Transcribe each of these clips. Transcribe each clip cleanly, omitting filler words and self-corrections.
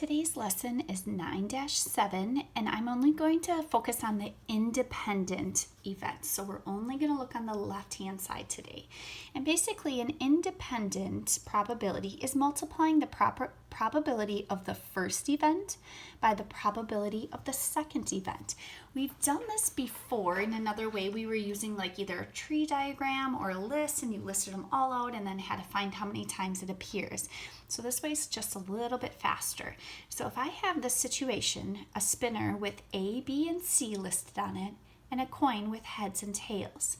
Today's lesson is 9-7, and I'm only going to focus on the independent events. So we're only going to look on the left-hand side today. And basically, an independent probability is multiplying the probability of the first event by the probability of the second event. We've done this before in another way. We were using like either a tree diagram or a list, and you listed them all out and then had to find how many times it appears. So this way is just a little bit faster. So if I have this situation, a spinner with A, B, and C listed on it, and a coin with heads and tails.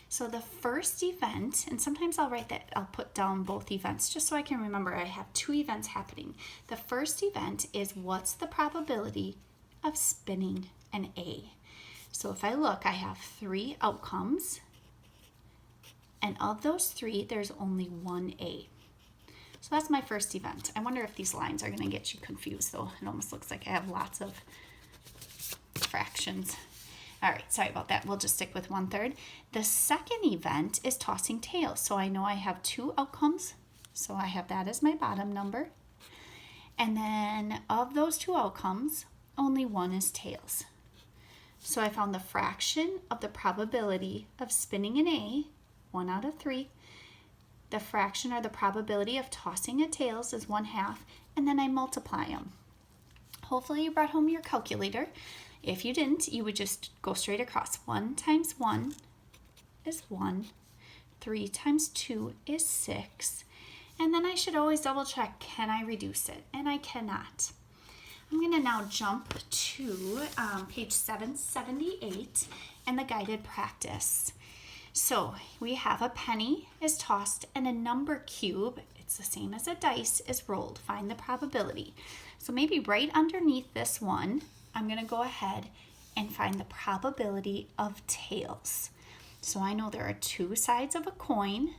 So the first event, and sometimes I'll put down both events just so I can remember I have two events happening. The first event is what's the probability of spinning an A. So if I look, I have three outcomes, and of those three, there's only one A. So that's my first event. I wonder if these lines are going to get you confused, though. It almost looks like I have lots of fractions. All right, sorry about that. We'll just stick with 1/3. The second event is tossing tails. So I know I have two outcomes. So I have that as my bottom number. And then of those two outcomes, only one is tails. So I found the fraction of the probability of spinning an A, 1 out of 3. The fraction or the probability of tossing a tails is 1/2, and then I multiply them. Hopefully you brought home your calculator. If you didn't, you would just go straight across. 1 times 1 is 1. 3 times 2 is 6. And then I should always double check, can I reduce it? And I cannot. I'm going to now jump to page 778 and the guided practice. So we have a penny is tossed and a number cube, it's the same as a dice, is rolled. Find the probability. So maybe right underneath this one, I'm going to go ahead and find the probability of tails. So I know there are two sides of a coin,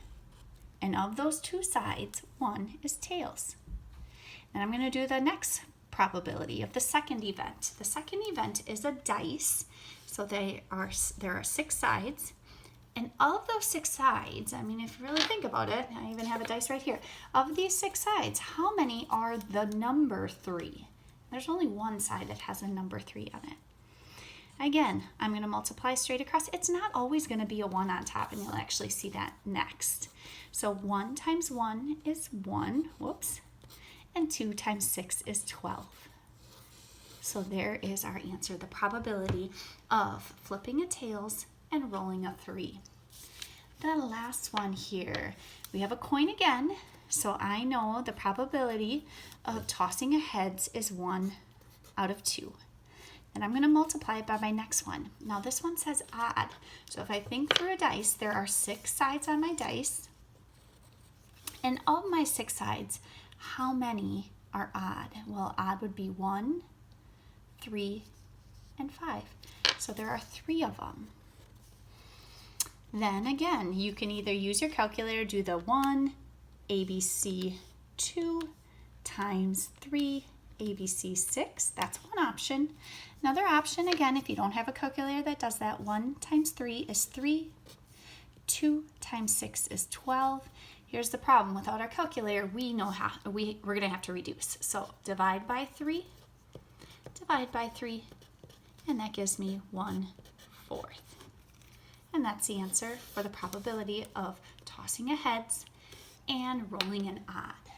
and of those two sides, one is tails. And I'm going to do the next probability of the second event. The second event is a dice. So there are 6 sides. And of those 6 sides, I mean, if you really think about it, I even have a dice right here. Of these 6 sides, how many are the number 3? There's only one side that has a number 3 on it. Again, I'm going to multiply straight across. It's not always going to be a 1 on top, and you'll actually see that next. So 1 times 1 is 1, whoops, and 2 times 6 is 12. So there is our answer, the probability of flipping a tails and rolling a 3. The last one here, we have a coin again, so I know the probability of tossing a heads is 1 out of 2. And I'm going to multiply it by my next one. Now this one says odd, so if I think through a dice, there are 6 sides on my dice, and of my 6 sides, how many are odd? Well, odd would be 1, 3, and 5. So there are 3 of them. Then again, you can either use your calculator, do the 1, ABC 2 times 3, ABC 6. That's one option. Another option, again, if you don't have a calculator that does that, 1 times 3 is 3. 2 times 6 is 12. Here's the problem. Without our calculator, we know how we're going to have to reduce. So divide by 3, and that gives me 1/4. And that's the answer for the probability of tossing a heads and rolling an odd.